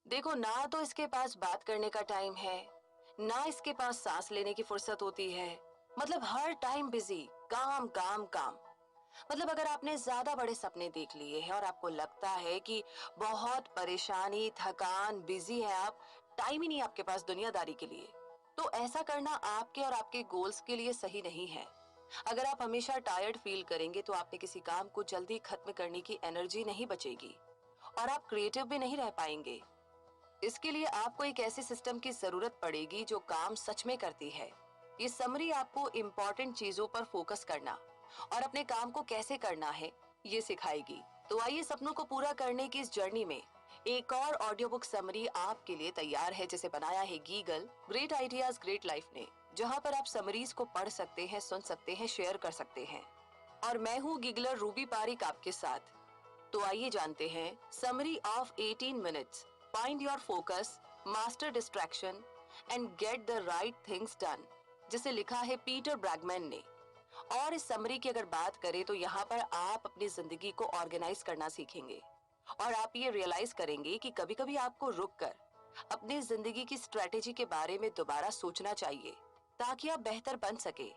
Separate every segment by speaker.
Speaker 1: देखो, ना तो इसके पास बात करने का टाइम है, ना इसके पास सांस लेने की फुर्सत होती है। मतलब हर टाइम बिजी, काम काम काम। मतलब अगर आपने ज्यादा बड़े सपने देख लिए हैं और आपको लगता है कि बहुत परेशानी, थकान, बिजी है आप, टाइम ही नहीं आपके पास दुनियादारी के लिए, तो ऐसा करना आपके और आपके गोल्स के लिए सही नहीं है। अगर आप हमेशा टायर्ड फील करेंगे तो आपने किसी काम को जल्दी खत्म करने की एनर्जी नहीं बचेगी और आप क्रिएटिव भी नहीं रह पाएंगे। इसके लिए आपको एक ऐसे सिस्टम की जरूरत पड़ेगी जो काम सच में करती है। ये समरी आपको इम्पोर्टेंट चीजों पर फोकस करना और अपने काम को कैसे करना है ये सिखाएगी। तो आइए, सपनों को पूरा करने की इस जर्नी में एक और ऑडियो बुक समरी आपके लिए तैयार है, जिसे बनाया है गीगल ग्रेट आइडियाज ग्रेट लाइफ ने, जहां पर आप समरीज को पढ़ सकते हैं, सुन सकते हैं, शेयर कर सकते हैं। और मैं हूँ गिगलर रूबी पारिक आपके साथ। तो आइए जानते हैं summary of 18 minutes, find your focus, master distraction and get the right things done, जिसे लिखा है पीटर ब्रैगमैन ने। और इस समरी की अगर बात करें तो यहाँ पर आप अपनी जिंदगी को ऑर्गेनाइज करना सीखेंगे और आप ये रियलाइज करेंगे कि कभी कभी आपको रुककर अपनी जिंदगी की स्ट्रेटेजी के बारे में दोबारा सोचना चाहिए, ताकि आप बेहतर बन सके।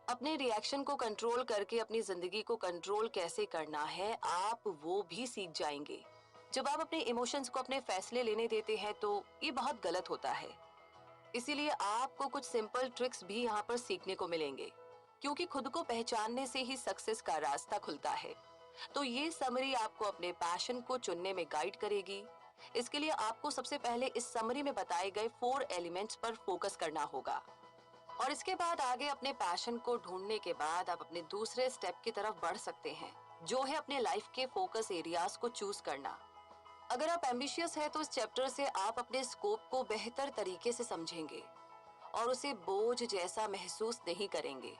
Speaker 1: अपने रिएक्शन को कंट्रोल करके अपनी जिंदगी को कंट्रोल कैसे करना है आप वो भी सीख जाएंगे। जब आप अपने इमोशंस को अपने फैसले लेने देते हैं तो ये बहुत गलत होता है। इसीलिए आपको कुछ सिंपल ट्रिक्स भी यहाँ पर सीखने को मिलेंगे, क्योंकि खुद को पहचानने से ही सक्सेस का रास्ता खुलता है। तो ये समरी आपको अपने पैशन को चुनने में गाइड करेगी। इसके लिए आपको सबसे पहले इस समरी में बताए गए 4 एलिमेंट्स पर फोकस करना होगा और इसके बाद आगे अपने पैशन को ढूंढने के बाद आप अपने दूसरे स्टेप की तरफ बढ़ सकते हैं, जो है अपने लाइफ के फोकस एरियाज को चूज करना। अगर आप एम्बिशियस है तो इस चैप्टर से आप अपने स्कोप को बेहतर तरीके से समझेंगे और उसे बोझ जैसा महसूस नहीं करेंगे।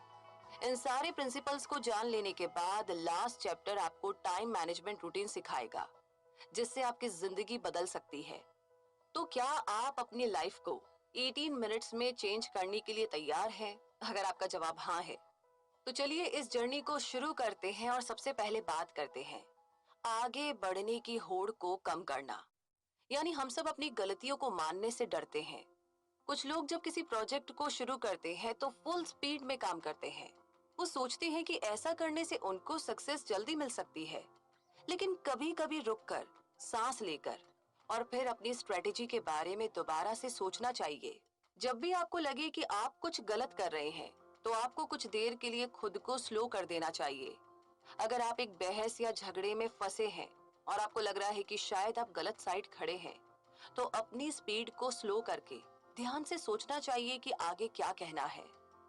Speaker 1: इन सारे प्रिंसिपल्स को जान लेने के बाद लास्ट चैप्टर आपको टाइम मैनेजमेंट रूटीन सिखाएगा, जिससे आपकी जिंदगी बदल सकती है। तो क्या आप अपनी लाइफ को 18 मिनट्स में चेंज करने के लिए तैयार हैं? अगर आपका जवाब हाँ है, तो चलिए इस जर्नी को शुरू करते हैं और सबसे पहले बात करते हैं आगे बढ़ने की होड़ को कम करना। यानी हम सब अपनी गलतियों को मानने से डरते हैं। कुछ लोग जब किसी प्रोजेक्ट को शुरू करते हैं तो फुल स्पीड में काम करते हैं। वो सोचते हैं कि ऐसा करने से उनको सक्सेस जल्दी मिल सकती है। लेकिन कभी कभी रुककर, सांस लेकर और फिर अपनी स्ट्रेटेजी के बारे में दोबारा से सोचना चाहिए। जब भी आपको लगे कि आप कुछ गलत कर रहे हैं, तो आपको कुछ देर के लिए खुद को स्लो कर देना चाहिए। अगर आप एक बहस या झगड़े में फंसे हैं और आपको लग रहा है कि शायद आप गलत साइड खड़े हैं, तो अपनी स्पीड को स्लो करके ध्यान से सोचना चाहिए कि आगे क्या कहना है।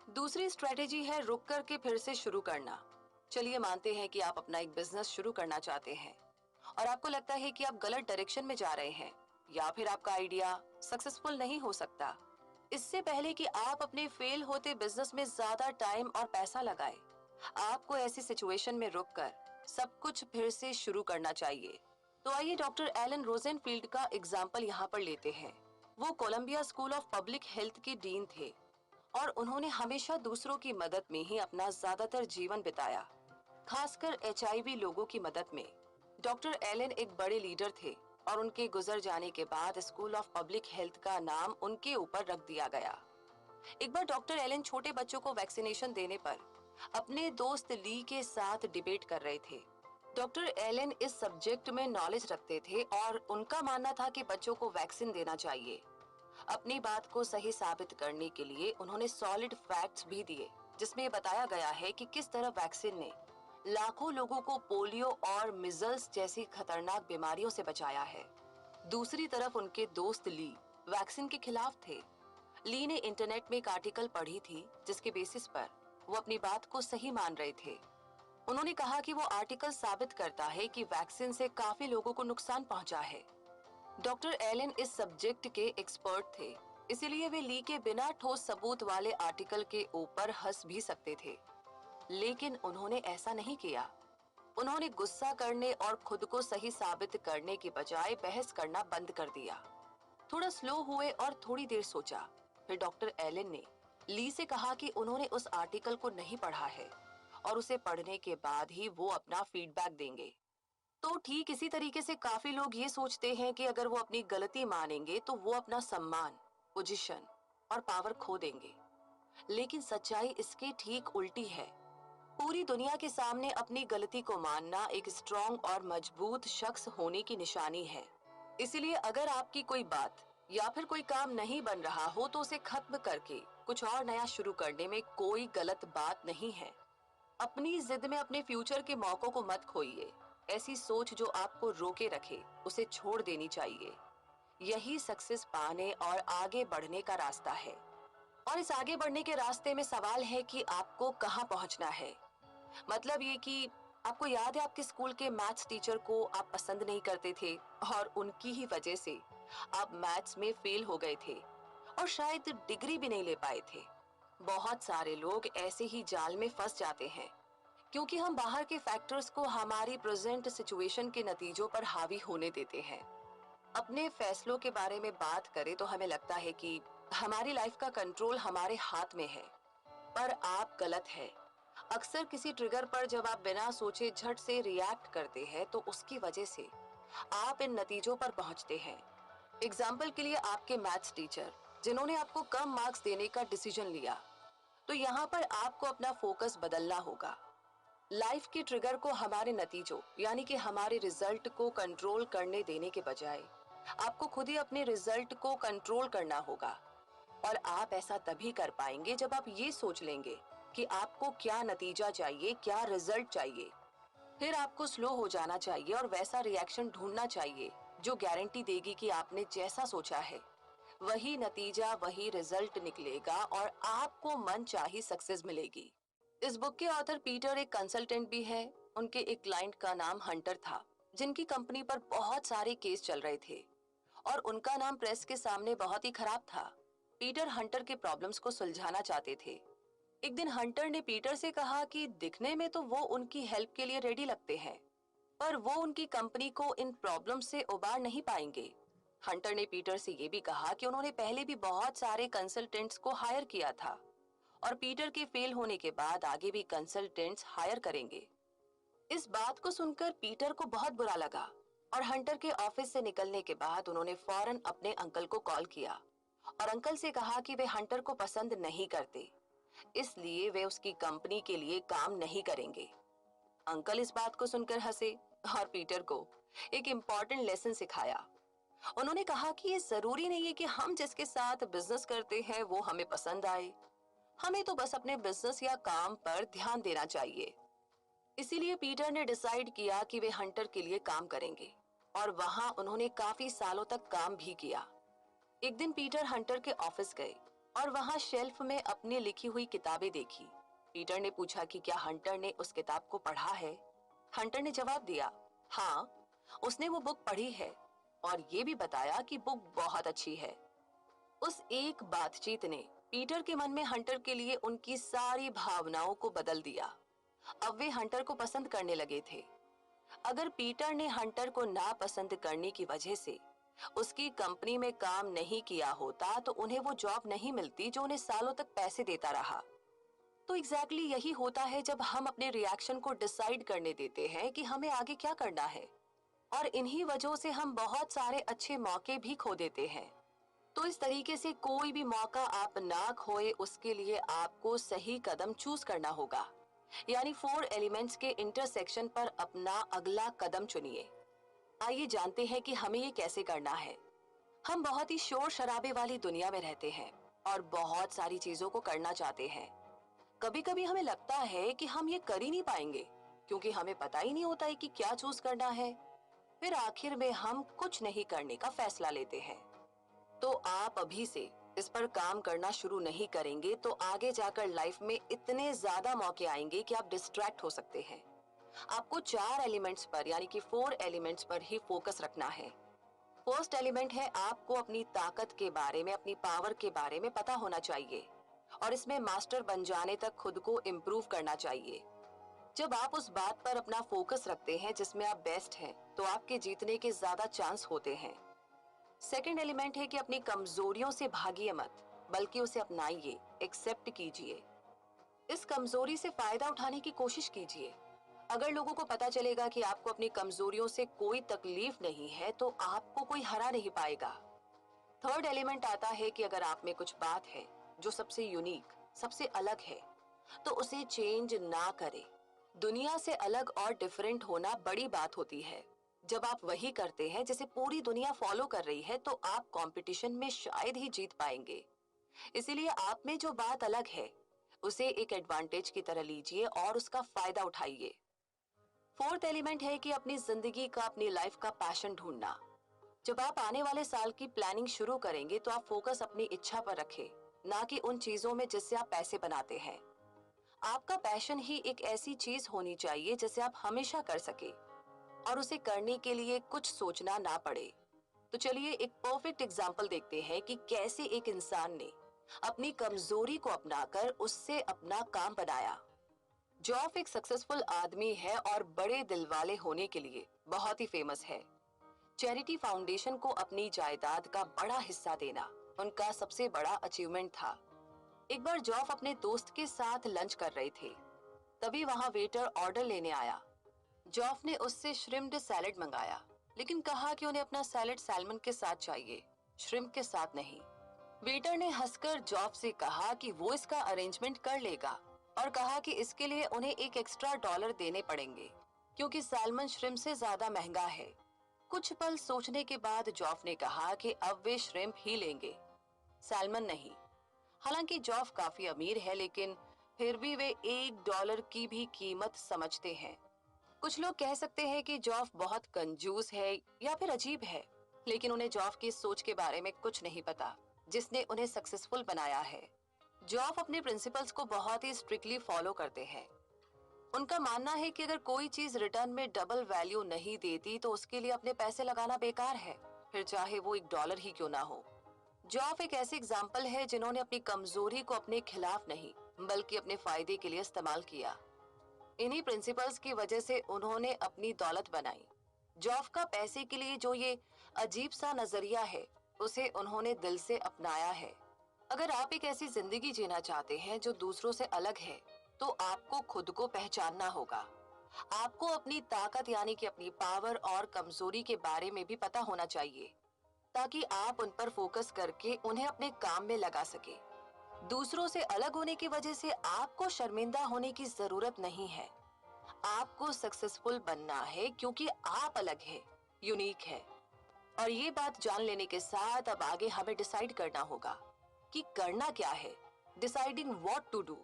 Speaker 1: दूसरी स्ट्रेटेजी है रुक करके फिर से शुरू करना। चलिए मानते हैं कि आप अपना एक बिजनेस शुरू करना चाहते हैं और आपको लगता है कि आप गलत डायरेक्शन में जा रहे हैं या फिर आपका आइडिया सक्सेसफुल नहीं हो सकता। इससे पहले कि आप अपने फेल होते बिजनेस में ज्यादा टाइम और पैसा लगाए, आपको ऐसी सिचुएशन में रुककर सब कुछ फिर से शुरू करना चाहिए। तो आइए डॉक्टर एलन रोजेनफील्ड का एग्जाम्पल यहाँ पर लेते हैं। वो Columbia school of public health के डीन थे और उन्होंने हमेशा दूसरों की मदद में ही अपना ज्यादातर जीवन बिताया, खासकर एचआईवी लोगों की मदद में। डॉक्टर एलन एक बड़े लीडर थे और उनके गुजर जाने के बाद स्कूल ऑफ पब्लिक हेल्थ का नाम उनके ऊपर रख दिया गया। एक बार डॉक्टर एलन छोटे बच्चों को वैक्सीनेशन देने पर अपने दोस्त ली के साथ डिबेट कर रहे थे। डॉक्टर एलन इस सब्जेक्ट में नॉलेज रखते थे और उनका मानना था कि बच्चों को वैक्सीन देना चाहिए। अपनी बात को सही साबित करने के लिए उन्होंने सॉलिड फैक्ट्स भी दिए, जिसमें बताया गया है कि किस तरह वैक्सीन ने लाखों लोगों को पोलियो और मिजल्स जैसी खतरनाक बीमारियों से बचाया है। दूसरी तरफ उनके दोस्त ली वैक्सीन के खिलाफ थे। ली ने इंटरनेट में एक आर्टिकल पढ़ी थी जिसके बेसिस पर वो अपनी बात को सही मान रहे थे। उन्होंने कहा कि वो आर्टिकल साबित करता है कि वैक्सीन से काफी लोगों को नुकसान पहुंचा है। डॉक्टर एलन इस सब्जेक्ट के एक्सपर्ट थे, इसीलिए वे ली के बिना ठोस सबूत वाले आर्टिकल के ऊपर हंस भी सकते थे। लेकिन उन्होंने ऐसा नहीं किया। उन्होंने गुस्सा करने और खुद को सही साबित करने के बजाय बहस करना बंद कर दिया। थोड़ा स्लो हुए और थोड़ी देर सोचा। फिर डॉक्टर एलन ने ली से कहा कि उन्होंने उस आर्टिकल को नहीं पढ़ा है और उसे पढ़ने के बाद ही वो अपना फीडबैक देंगे। तो ठीक इसी तरीके से काफी लोग ये सोचते हैं कि अगर वो अपनी गलती मानेंगे तो वो अपना सम्मान, पोजीशन और पावर खो देंगे। लेकिन सच्चाई इसके ठीक उल्टी है। पूरी दुनिया के सामने अपनी गलती को मानना एक स्ट्रॉन्ग और मजबूत शख्स होने की निशानी है। इसलिए अगर आपकी कोई बात या फिर कोई काम नहीं बन रहा हो तो उसे खत्म करके कुछ और नया शुरू करने में कोई गलत बात नहीं है। अपनी जिद में अपने फ्यूचर के मौकों को मत खोइए। ऐसी सोच जो आपको रोके रखे उसे छोड़ देनी चाहिए। यही सक्सेस पाने और आगे बढ़ने का रास्ता है। और इस आगे बढ़ने के रास्ते में सवाल है कि आपको कहाँ पहुंचना है। मतलब ये कि आपको याद है आपके स्कूल के मैथ्स टीचर को आप पसंद नहीं करते थे और उनकी ही वजह से आप मैथ्स में फेल हो गए थे और शायद डिग्री भी नहीं ले पाए थे। बहुत सारे लोग ऐसे ही जाल में फंस जाते हैं क्योंकि हम बाहर के फैक्टर्स को हमारी प्रेजेंट सिचुएशन के नतीजों पर हावी होने देते हैं। अपने फैसलों के बारे में बात करें तो हमें लगता है कि हमारी लाइफ का कंट्रोल हमारे हाथ में है, पर आप गलत है। अक्सर किसी ट्रिगर पर जब आप बिना सोचे झट से रिएक्ट करते हैं तो उसकी वजह से आप इन नतीजों पर पहुंचते हैं। एग्जाम्पल के लिए आपके मैथ्स टीचर जिन्होंने आपको कम मार्क्स देने का डिसीजन लिया, तो यहाँ पर आपको अपना फोकस बदलना होगा। लाइफ के ट्रिगर को हमारे नतीजों यानी कि हमारे रिजल्ट को कंट्रोल करने देने के बजाय आपको खुद ही अपने रिजल्ट को कंट्रोल करना होगा। और आप ऐसा तभी कर पाएंगे जब आप ये सोच लेंगे कि आपको क्या नतीजा चाहिए, क्या रिजल्ट चाहिए। फिर आपको स्लो हो जाना चाहिए और वैसा रिएक्शन ढूंढना चाहिए जो गारंटी देगी कि आपने जैसा सोचा है वही नतीजा, वही रिजल्ट निकलेगा और आपको मनचाही सक्सेस मिलेगी। इस बुक के ऑथर पीटर एक कंसल्टेंट भी है। उनके एक क्लाइंट का नाम हंटर था जिनकी कंपनी पर बहुत सारे केस चल रहे थे और उनका नाम प्रेस के सामने बहुत ही खराब था। पीटर हंटर के प्रॉब्लम्स को सुलझाना चाहते थे। एक दिन हंटर ने पीटर से कहा कि दिखने में तो वो उनकी हेल्प के लिए रेडी लगते हैं, पर वो उनकी कंपनी को इन प्रॉब्लम से उबार नहीं पाएंगे। हंटर ने पीटर से ये भी कहा कि उन्होंने पहले भी बहुत सारे कंसल्टेंट्स को हायर किया था और पीटर के फेल होने के बाद आगे भी कंसल्टेंट्स हायर करेंगे। इस बात को सुनकर पीटर को बहुत बुरा लगा और हंटर के ऑफिस से निकलने के बाद उन्होंने फौरन अपने अंकल को कॉल किया और अंकल से कहा कि वे हंटर को पसंद नहीं करते, इसलिए वे उसकी कंपनी के लिए काम नहीं करेंगे। अंकल इस बात को सुनकर हंसे और पीटर को एक इम्पॉर्टेंट लेसन सिखाया। उन्होंने कहा कि ये जरूरी नहीं है कि हम जिसके साथ बिजनेस करते हैं वो हमें पसंद आए। हमें तो बस अपने बिजनेस या काम पर ध्यान देना चाहिए। इसीलिए पीटर ने डिसाइड किया कि वे हंटर के लिए काम करेंगे और वहां उन्होंने काफी सालों तक काम भी किया। एक दिन पीटर हंटर के ऑफिस गए और वहां शेल्फ में अपनी लिखी हुई किताबें देखी। पीटर ने पूछा कि क्या हंटर ने उस किताब को पढ़ा है। हंटर ने जवाब दिया, हाँ, उसने वो बुक पढ़ी है और ये भी बताया कि बुक बहुत अच्छी है। उस एक बातचीत ने पीटर के मन में हंटर के लिए उनकी सारी भावनाओं को बदल दिया। अब वे हंटर को पसंद करने लगे थे। अगर पीटर ने हंटर को नापसंद करने की वजह से उसकी कंपनी में काम नहीं किया होता तो उन्हें वो जॉब नहीं मिलती जो उन्हें सालों तक पैसे देता रहा। तो एग्जैक्टली यही होता है जब हम अपने रिएक्शन को डिसाइड करने देते हैं कि हमें आगे क्या करना है, और इन्हीं वजहों से हम बहुत सारे अच्छे मौके भी खो देते हैं। तो इस तरीके से कोई भी मौका आप ना खोए उसके लिए आपको सही कदम चूज करना होगा, यानी 4 एलिमेंट्स के इंटरसेक्शन पर अपना अगला कदम चुनिए। आइए जानते हैं कि हमें ये कैसे करना है। हम बहुत ही शोर शराबे वाली दुनिया में रहते हैं और बहुत सारी चीजों को करना चाहते हैं। कभी कभी हमें लगता है कि हम ये कर ही नहीं पाएंगे क्योंकि हमें पता ही नहीं होता है कि क्या चूज करना है। फिर आखिर में हम कुछ नहीं करने का फैसला लेते हैं। तो आप अभी से इस पर काम करना शुरू नहीं करेंगे तो आगे जाकर लाइफ में इतने ज्यादा मौके आएंगे कि आप डिस्ट्रैक्ट हो सकते हैं। आपको 4 एलिमेंट्स पर यानी कि 4 एलिमेंट्स पर ही फोकस रखना है। फर्स्ट एलिमेंट है आपको अपनी ताकत के बारे में, अपनी पावर के बारे में पता होना चाहिए और इसमें मास्टर बन जाने तक खुद को इम्प्रूव करना चाहिए। जब आप उस बात पर अपना फोकस रखते हैं जिसमें आप बेस्ट हैं तो आपके जीतने के ज्यादा चांस होते हैं। सेकंड एलिमेंट है कि अपनी कमजोरियों से भागिए मत, बल्कि उसे अपनाइए, एक्सेप्ट कीजिए। इस कमजोरी से फायदा उठाने की कोशिश कीजिए। अगर लोगों को पता चलेगा कि आपको अपनी कमजोरियों से कोई तकलीफ नहीं है तो आपको कोई हरा नहीं पाएगा। थर्ड एलिमेंट आता है कि अगर आप में कुछ बात है जो सबसे यूनिक, सबसे अलग है, तो उसे चेंज ना करें। दुनिया से अलग और डिफरेंट होना बड़ी बात होती है। जब आप वही करते हैं जिसे पूरी दुनिया फॉलो कर रही है तो आप कंपटीशन में शायद ही जीत पाएंगे। इसीलिए आप में जो बात अलग है उसे एक एडवांटेज की तरह लीजिए और उसका फायदा उठाइए। फोर्थ एलिमेंट है कि अपनी जिंदगी का, अपनी लाइफ का पैशन ढूंढना। जब आप आने वाले साल की प्लानिंग शुरू करेंगे तो आप फोकस अपनी इच्छा पर रखें, ना कि उन चीजों में जिससे आप पैसे बनाते हैं। आपका पैशन ही एक ऐसी चीज होनी चाहिए जिसे आप हमेशा कर सके और उसे करने के लिए कुछ सोचना ना पड़े। तो चलिए एक परफेक्ट एग्जाम्पल देखते हैं कि कैसे एक इंसान ने अपनी कमजोरी को अपनाकर उससे अपना काम बनाया। जॉफ एक सक्सेसफुल आदमी है और बड़े दिल वाले होने के लिए बहुत ही फेमस है। चैरिटी फाउंडेशन को अपनी जायदाद का बड़ा हिस्सा देना उनका सबसे बड़ा अचीवमेंट था। एक बार जॉफ अपने दोस्त के साथ लंच कर रहे थे, तभी वहां वेटर ऑर्डर लेने आया। जॉफ ने उससे श्रिम्प्ड सैलेड मंगाया, लेकिन कहा कि उन्हें अपना सैलेड सैल्मन के साथ चाहिए, श्रिम्प के साथ नहीं। वेटर ने हंसकर जॉफ से कहा कि वो इसका अरेंजमेंट कर लेगा और कहा कि इसके लिए उन्हें एक एक्स्ट्रा डॉलर देने पड़ेंगे क्योंकि सैल्मन श्रिम्प से ज्यादा महंगा है। कुछ पल सोचने के बाद जॉफ ने कहा कि अब वे श्रिम्प ही लेंगे, सैल्मन नहीं। हालांकि जॉफ काफी अमीर है, लेकिन फिर भी वे $1 की भी कीमत समझते हैं। कुछ लोग कह सकते हैं कि जॉफ बहुत कंजूस है या फिर अजीब है, लेकिन उन्हें जॉफ की सोच के बारे में कुछ नहीं पता जिसने उन्हें सक्सेसफुल बनाया है। जॉफ अपने प्रिंसिपल्स को बहुत ही स्ट्रिक्टली फॉलो करते हैं। उनका मानना है कि अगर कोई चीज रिटर्न में डबल वैल्यू नहीं देती तो उसके लिए अपने पैसे लगाना बेकार है, फिर चाहे वो $1 ही क्यों ना हो। जॉफ एक ऐसी एग्जाम्पल है जिन्होंने अपनी कमजोरी को अपने खिलाफ नहीं बल्कि अपने फायदे के लिए इस्तेमाल किया। इन्हीं प्रिंसिपल्स की वजह से उन्होंने अपनी दौलत बनाई। जॉफ का पैसे के लिए जो ये अजीब सा नजरिया है उसे उन्होंने दिल से अपनाया है। अगर आप एक ऐसी जिंदगी जीना चाहते हैं जो दूसरों से अलग है तो आपको खुद को पहचानना होगा। आपको अपनी ताकत यानी कि अपनी पावर और कमजोरी के बारे में भी पता होना चाहिए ताकि आप उन पर फोकस करके उन्हें अपने काम में लगा सके। दूसरों से अलग होने की वजह से आपको शर्मिंदा होने की जरूरत नहीं है। आपको सक्सेसफुल बनना है क्योंकि आप अलग है, यूनिक है। और ये बात जान लेने के साथ अब आगे हमें डिसाइड करना होगा कि करना क्या है। Deciding what to do.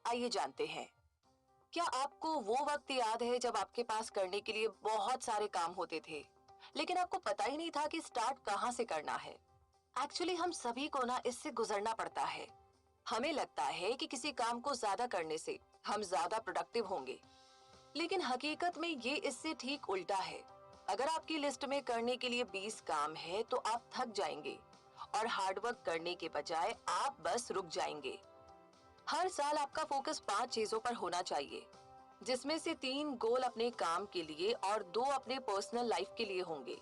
Speaker 1: आइए जानते हैं। क्या आपको वो वक्त याद है जब आपके पास करने के लिए बहुत सारे काम होते थे, लेकिन आपको पता ही नहीं था कि स्टार्ट कहाँ से करना है? एक्चुअली हम सभी को ना इससे गुजरना पड़ता है। हमें लगता है कि किसी काम को ज्यादा करने से हम ज्यादा प्रोडक्टिव होंगे, लेकिन हकीकत में ये इससे ठीक उल्टा है। अगर आपकी लिस्ट में करने के लिए 20 काम है तो आप थक जाएंगे और हार्डवर्क करने के बजाय आप बस रुक जाएंगे। हर साल आपका फोकस 5 चीजों पर होना चाहिए, जिसमें से 3 गोल अपने काम के लिए और 2 अपने पर्सनल लाइफ के लिए होंगे।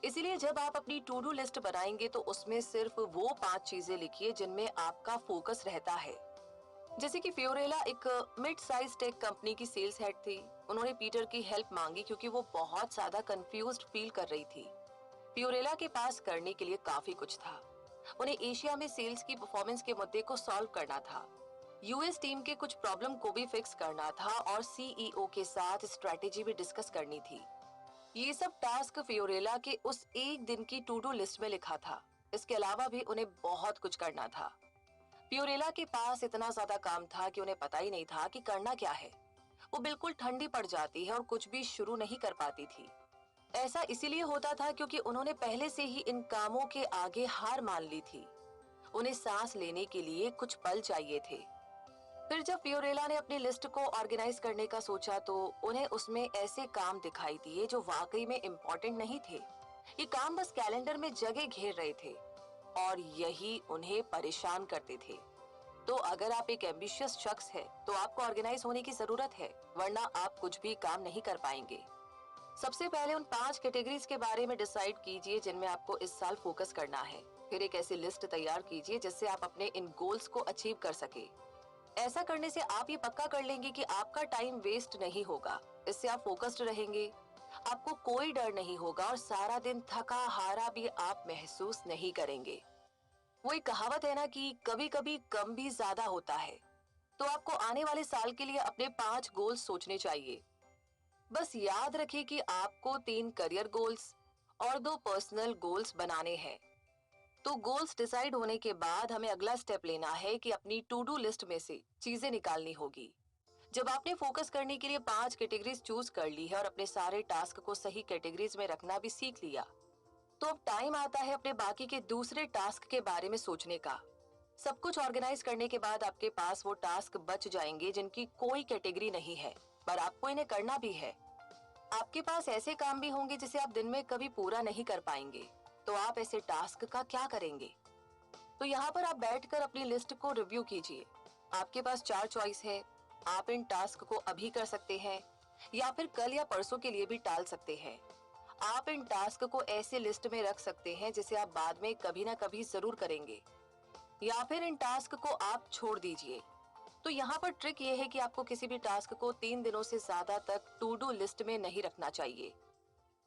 Speaker 1: इसीलिए जब आप अपनी टू डू लिस्ट बनाएंगे तो उसमें सिर्फ वो 5 चीजें लिखिए जिनमें आपका फोकस रहता है। जैसे कि फ्योरेला एक मिड साइज टेक कंपनी की सेल्स हेड थी। उन्होंने पीटर की हेल्प मांगी क्योंकि वो बहुत ज्यादा कंफ्यूज्ड फील कर रही थी। फ्योरेला के पास करने के लिए काफी कुछ था। उन्हें एशिया में सेल्स की परफॉर्मेंस के मुद्दे को सॉल्व करना था, यूएस टीम के कुछ प्रॉब्लम को भी फिक्स करना था और सीईओ के साथ स्ट्रेटेजी भी डिस्कस करनी थी। ये सब टास्क फ्योरेला के उस एक दिन की टू डू लिस्ट में लिखा था। इसके अलावा भी उन्हें बहुत कुछ करना था। फ्योरेला के पास इतना ज्यादा काम था कि उन्हें पता ही नहीं था कि करना क्या है। वो बिल्कुल ठंडी पड़ जाती है और कुछ भी शुरू नहीं कर पाती थी। ऐसा इसीलिए होता था क्योंकि उन्होंने पहले से ही इन कामों के आगे हार मान ली थी। उन्हें सांस लेने के लिए कुछ पल चाहिए थे। फिर जब फ्योरेला ने अपनी लिस्ट को ऑर्गेनाइज करने का सोचा तो उन्हें उसमें ऐसे काम दिखाई दिए जो वाकई में इम्पोर्टेंट नहीं थे। ये काम बस कैलेंडर में जगह घेर रहे थे और यही उन्हें परेशान करते थे। तो अगर आप एक एम्बिशियस शख्स है तो आपको ऑर्गेनाइज होने की जरूरत है, वरना आप कुछ भी काम नहीं कर पाएंगे। सबसे पहले उन 5 कैटेगरीज के बारे में डिसाइड कीजिए जिनमें आपको इस साल फोकस करना है। फिर एक ऐसी लिस्ट तैयार कीजिए जिससे आप अपने इन गोल्स को अचीव कर सके। ऐसा करने से आप ये पक्का कर लेंगे कि आपका टाइम वेस्ट नहीं होगा। इससे आप फोकस्ड रहेंगे, आपको कोई डर नहीं होगा और सारा दिन थका हारा भी आप महसूस नहीं करेंगे। वो एक कहावत है ना कि कभी कभी कम भी ज्यादा होता है। तो आपको आने वाले साल के लिए अपने 5 गोल्स सोचने चाहिए। बस याद रखिए कि आपको 3 करियर गोल्स और 2 पर्सनल गोल्स बनाने हैं। तो गोल्स डिसाइड होने के बाद हमें अगला स्टेप लेना है कि अपनी टू डू लिस्ट में से चीजें निकालनी होगी। जब आपने फोकस करने के लिए 5 कैटेगरीज चूज कर ली है और अपने सारे टास्क को सही कैटेगरीज में रखना भी सीख लिया, तो अब टाइम आता है अपने बाकी के दूसरे टास्क के बारे में सोचने का। सब कुछ ऑर्गेनाइज करने के बाद आपके पास वो टास्क बच जाएंगे जिनकी कोई कैटेगरी नहीं है, पर आपको इन्हें करना भी है। आपके पास ऐसे काम भी होंगे जिसे आप दिन में कभी पूरा नहीं कर पाएंगे। तो आप ऐसे टास्क का क्या करेंगे? तो यहाँ पर आप बैठकर अपनी लिस्ट को रिव्यू कीजिए। आपके पास 4 चॉइस है। आप इन टास्क को अभी कर सकते हैं या फिर कल या परसों के लिए भी टाल सकते हैं। आप इन टास्क को ऐसे लिस्ट में रख सकते हैं जिसे आप बाद में कभी ना कभी जरूर करेंगे, या फिर इन टास्क को आप छोड़ दीजिए। तो यहाँ पर ट्रिक ये है कि आपको किसी भी टास्क को 3 दिनों से ज्यादा तक टू डू लिस्ट में नहीं रखना चाहिए।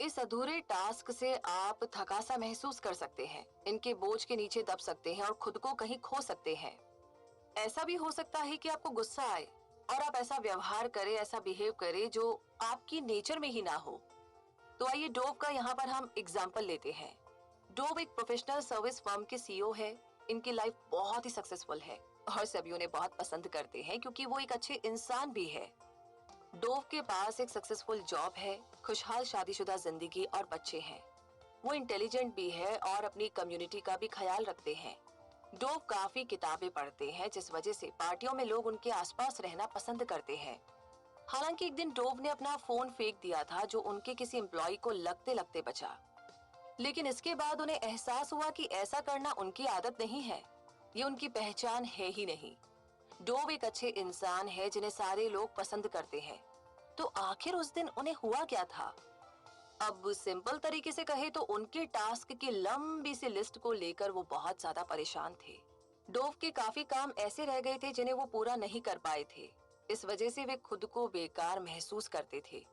Speaker 1: इस अधूरे टास्क से आप थका सा महसूस कर सकते हैं, इनके बोझ के नीचे दब सकते हैं और खुद को कहीं खो सकते हैं। ऐसा भी हो सकता है कि आपको गुस्सा आए और आप ऐसा व्यवहार करें, ऐसा बिहेव करें जो आपकी नेचर में ही ना हो। तो आइए डोव का यहाँ पर हम एग्जाम्पल लेते हैं। डोव एक प्रोफेशनल सर्विस फर्म के सीईओ है। इनकी लाइफ बहुत ही सक्सेसफुल है और सभी उन्हें बहुत पसंद करते हैं क्योंकि वो एक अच्छे इंसान भी है। डोव के पास एक सक्सेसफुल जॉब है, खुशहाल शादीशुदा जिंदगी और बच्चे हैं। वो इंटेलिजेंट भी है और अपनी कम्युनिटी का भी ख्याल रखते हैं। डोव काफी किताबें पढ़ते हैं जिस वजह से पार्टियों में लोग उनके आसपास रहना पसंद करते हैं। हालांकि एक दिन डोव ने अपना फोन फेंक दिया था जो उनके किसी एम्प्लॉय को लगते लगते बचा। लेकिन इसके बाद उन्हें एहसास हुआ कि ऐसा करना उनकी आदत नहीं है, ये उनकी पहचान है ही नहीं। डोव एक अच्छे इंसान है जिन्हें सारे लोग पसंद करते हैं। तो आखिर उस दिन उन्हें हुआ क्या था? अब सिंपल तरीके से कहे तो उनके टास्क की लंबी सी लिस्ट को लेकर वो बहुत ज्यादा परेशान थे। डोव के काफी काम ऐसे रह गए थे जिन्हें वो पूरा नहीं कर पाए थे। इस वजह से वे खुद को बेकार महसूस करते थे।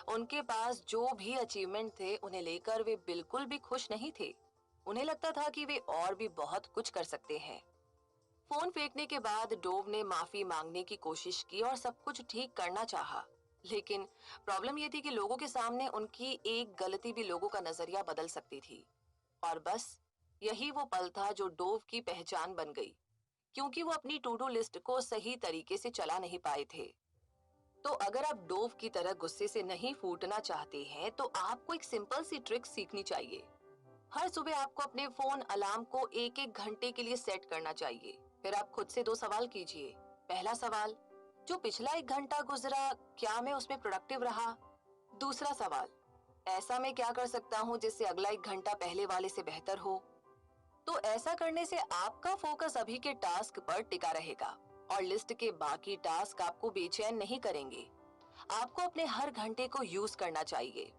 Speaker 1: उनके पास जो भी अचीवमेंट थे उन्हें लेकर वे बिल्कुल भी खुश नहीं थे। उन्हें लगता था कि वे और भी बहुत कुछ कर सकते हैं। फोन फेंकने के बाद डोव ने माफी मांगने की कोशिश की और सब कुछ ठीक करना चाहा। लेकिन प्रॉब्लम ये थी कि लोगों के सामने उनकी एक गलती भी लोगों का नजरिया बदल सकती थी। और बस यही वो पल था जो डोव की पहचान बन गई, क्योंकि वो अपनी टू डू लिस्ट को सही तरीके से चला नहीं पाए थे। तो अगर आप डोव की तरह गुस्से से नहीं फूटना चाहते हैं तो आपको एक सिंपल सी ट्रिक सीखनी चाहिए। हर सुबह आपको अपने फोन अलार्म को 1-1 घंटे के लिए सेट करना चाहिए। फिर आप खुद से 2 सवाल कीजिए। पहला सवाल, जो पिछला 1 घंटा गुजरा क्या मैं उसमें प्रोडक्टिव रहा? दूसरा सवाल, ऐसा मैं क्या कर सकता हूँ जिससे अगला 1 घंटा पहले वाले से बेहतर हो? तो ऐसा करने से आपका फोकस अभी के टास्क पर टिका रहेगा और लिस्ट के बाकी टास्क आपको बेचैन नहीं करेंगे। आपको अपने हर घंटे को यूज करना चाहिए।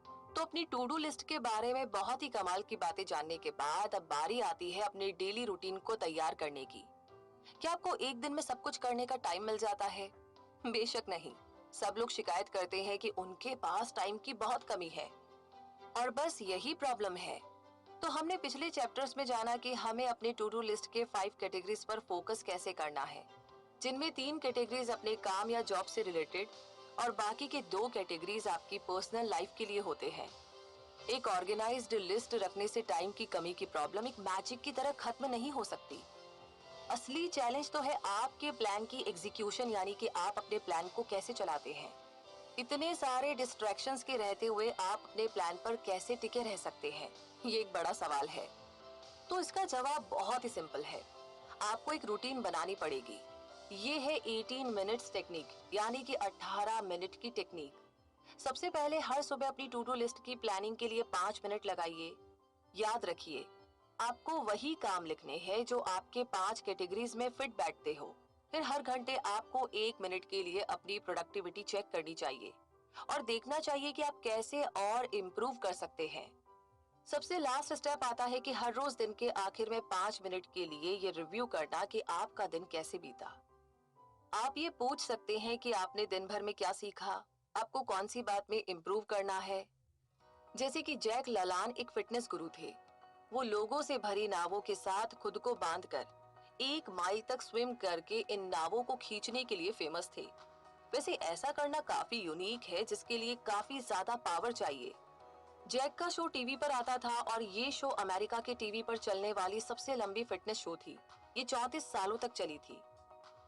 Speaker 1: तो अपनी टू डू लिस्ट के बारे में बहुत ही कमाल की बातें जानने के बाद अब बारी आती है अपने डेली रूटीन को तैयार करने की। क्या आपको एक दिन में सब कुछ करने का टाइम मिल जाता है? बेशक नहीं। सब लोग शिकायत करते हैं कि उनके पास टाइम की बहुत कमी है और बस यही प्रॉब्लम है। तो हमने पिछले चैप्टर्स में जाना कि हमें अपने टू डू लिस्ट के 5 कैटेगरीज पर फोकस कैसे करना है, जिनमें 3 कैटेगरीज अपने काम या जॉब से रिलेटेड और बाकी के 2 कैटेगरीज आपकी पर्सनल लाइफ के लिए होते हैं। एक ऑर्गेनाइज्ड लिस्ट रखने से टाइम की कमी की प्रॉब्लम एक मैजिक की तरह खत्म नहीं हो सकती। असली चैलेंज तो है आपके प्लान की एग्जीक्यूशन, यानी कि आप अपने प्लान को कैसे चलाते हैं। इतने सारे डिस्ट्रैक्शंस के रहते हुए आप अपने प्लान पर कैसे टिके रह सकते हैं, ये एक बड़ा सवाल है। तो इसका जवाब बहुत ही सिंपल है। आपको एक रूटीन बनानी पड़ेगी। ये है 18 मिनट्स टेक्निक, यानी कि 18 मिनट की टेक्निक। सबसे पहले हर सुबह अपनी टू डू लिस्ट की प्लानिंग के लिए 5 मिनट लगाइए। याद रखिए, आपको वही काम लिखने हैं जो आपके 5 कैटेगरीज में फिट बैठते हो। फिर हर घंटे आपको 1 मिनट के लिए अपनी प्रोडक्टिविटी चेक करनी चाहिए और देखना चाहिए कि आप कैसे और इम्प्रूव कर सकते हैं। सबसे लास्ट स्टेप आता है कि हर रोज दिन के आखिर में 5 मिनट के लिए ये रिव्यू करना कि आपका दिन कैसे बीता। आप ये पूछ सकते हैं कि आपने दिन भर में क्या सीखा, आपको कौन सी बात में इम्प्रूव करना है। जैसे कि जैक ललान एक फिटनेस गुरु थे। वो लोगों से भरी नावों के साथ खुद को बांधकर 1 माइल तक स्विम करके इन नावों को खींचने के लिए फेमस थे। वैसे ऐसा करना काफी यूनिक है, जिसके लिए काफी ज्यादा पावर चाहिए। जैक का शो टीवी पर आता था और ये शो अमेरिका के टीवी पर चलने वाली सबसे लंबी फिटनेस शो थी। ये 34 सालों तक चली थी।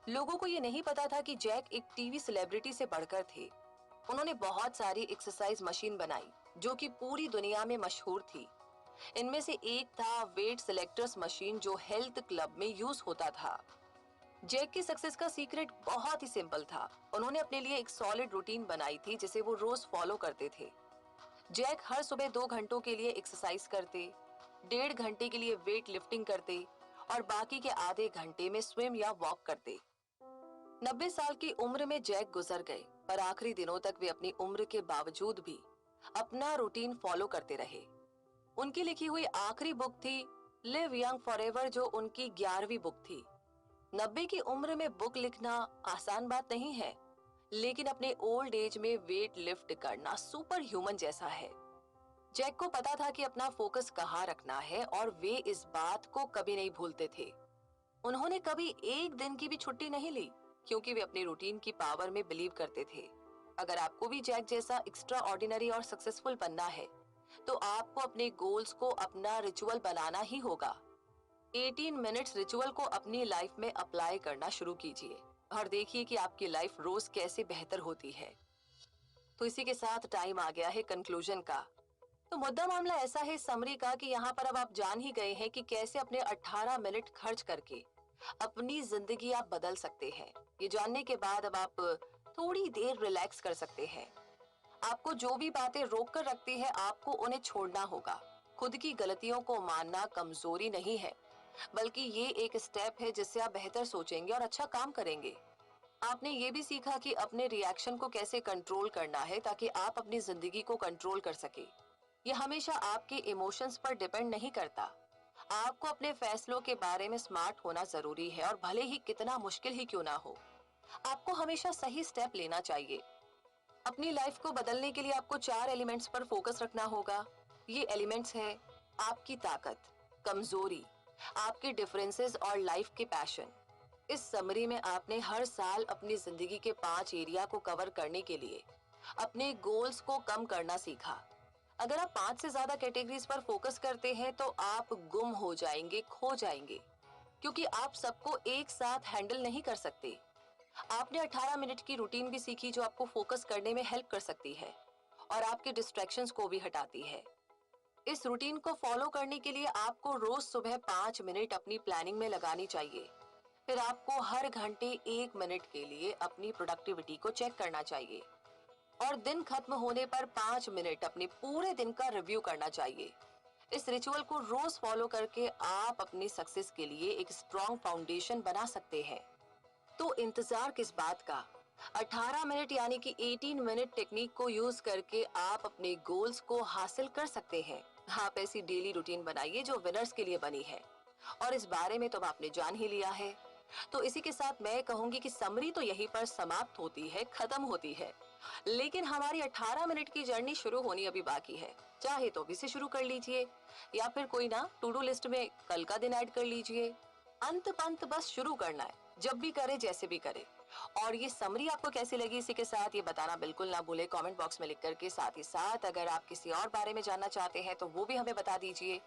Speaker 1: लोगों को ये नहीं पता था कि जैक एक टीवी सेलिब्रिटी से बढ़कर थे। उन्होंने बहुत सारी एक्सरसाइज मशीन बनाई जो कि पूरी दुनिया में मशहूर थी। इनमें से एक था वेट सिलेक्टर्स मशीन, जो हेल्थ क्लब में यूज होता था। जैक की सक्सेस का सीक्रेट बहुत ही सिंपल था। उन्होंने अपने लिए एक सॉलिड रूटीन बनाई थी जिसे वो रोज फॉलो करते थे। जैक हर सुबह 2 घंटों के लिए एक्सरसाइज करते, 1.5 घंटे के लिए वेट लिफ्टिंग करते और बाकी के आधे घंटे में स्विम या वॉक करते। 90 साल की उम्र में जैक गुजर गए, पर आखिरी दिनों तक वे अपनी उम्र के बावजूद भी अपना रूटीन फॉलो करते रहे। उनकी लिखी हुई आखिरी बुक थी लिव यंग फॉरएवर, जो उनकी 11वीं बुक थी। 90 की उम्र में बुक लिखना आसान बात नहीं है, लेकिन अपने ओल्ड एज में वेट लिफ्ट करना सुपर ह्यूमन जैसा है। जैक को पता था कि अपना फोकस कहाँ रखना है और वे इस बात को कभी नहीं भूलते थे। उन्होंने कभी एक दिन की भी छुट्टी नहीं ली, क्योंकि वे अपने रूटीन की पावर में बिलीव करते थे। अगर आपको भी जैक जैसा एक्स्ट्रा ऑर्डिनरी और सक्सेसफुल बनना है, तो आपको अपने गोल्स को अपना रिचुअल बनाना ही होगा। 18 मिनट्स रिचुअल को अपनी लाइफ में अप्लाई करना शुरू कीजिए और देखिए कि आपकी लाइफ रोज कैसे बेहतर होती है। तो इसी के साथ टाइम आ गया है कंक्लूजन का। तो मुद्दा मामला ऐसा है समरी का कि यहाँ पर अब आप जान ही गए हैं कि कैसे अपने 18 मिनट खर्च करके अपनी जिंदगी आप बदल सकते हैं। ये जानने के बाद अब आप थोड़ी देर रिलैक्स कर सकते हैं। आपको जो भी बातें रोक कर रखती है, आपको उन्हें छोड़ना होगा। खुद की गलतियों को मानना कमजोरी नहीं है, बल्कि ये एक स्टेप है जिससे आप बेहतर सोचेंगे और अच्छा काम करेंगे। आपने ये भी सीखा कि अपने रिएक्शन को कैसे कंट्रोल करना है, ताकि आप अपनी जिंदगी को कंट्रोल कर सके। ये हमेशा आपके इमोशंस पर डिपेंड नहीं करता। आपको अपने फैसलों के बारे में स्मार्ट होना जरूरी है, और भले ही कितना मुश्किल ही क्यों ना हो, आपको हमेशा सही स्टेप लेना चाहिए। अपनी लाइफ को बदलने के लिए आपको 4 एलिमेंट्स पर फोकस रखना होगा। ये एलिमेंट्स है आपकी ताकत, कमजोरी, आपके डिफरेंसेस और लाइफ के पैशन। इस समरी में आपने हर साल अपनी जिंदगी के 5 एरिया को कवर करने के लिए अपने गोल्स को कम करना सीखा। अगर आप 5 से ज्यादा कैटेगरीज पर फोकस करते हैं, तो आप गुम हो जाएंगे, खो जाएंगे, क्योंकि आप सबको एक साथ हैंडल नहीं कर सकते। आपने 18 मिनट की रूटीन भी सीखी, जो आपको फोकस करने में हेल्प कर सकती है और आपके डिस्ट्रैक्शंस को भी हटाती है। इस रूटीन को फॉलो करने के लिए आपको रोज सुबह 5 मिनट अपनी प्लानिंग में लगानी चाहिए। फिर आपको हर घंटे 1 मिनट के लिए अपनी प्रोडक्टिविटी को चेक करना चाहिए, और दिन खत्म होने पर 5 मिनट अपने पूरे दिन का रिव्यू करना चाहिए। इस रिचुअल को रोज फॉलो करके आप अपनी सक्सेस के लिए एक स्ट्रॉन्ग फाउंडेशन बना सकते हैं। तो इंतजार किस बात का? 18 मिनट यानी कि 18 मिनट टेक्निक को यूज करके आप अपने गोल्स को हासिल कर सकते हैं। आप ऐसी डेली रूटीन बनाइए जो विनर्स के लिए बनी है, और इस बारे में तो आपने जान ही लिया है। तो इसी के साथ मैं कहूंगी कि समरी तो यहीं पर समाप्त होती है, खत्म होती है, लेकिन हमारी 18 मिनट की जर्नी शुरू होनी अभी बाकी है। चाहे तो अभी से शुरू कर लीजिए, या फिर कोई ना टू डू लिस्ट में कल का दिन ऐड कर लीजिए। अंत पंत बस शुरू करना है, जब भी करे जैसे भी करे। और ये समरी आपको कैसी लगी, इसी के साथ ये बताना बिल्कुल ना भूले कमेंट बॉक्स में लिख करके। साथ ही साथ अगर आप किसी और बारे में जानना चाहते हैं, तो वो भी हमें बता दीजिए।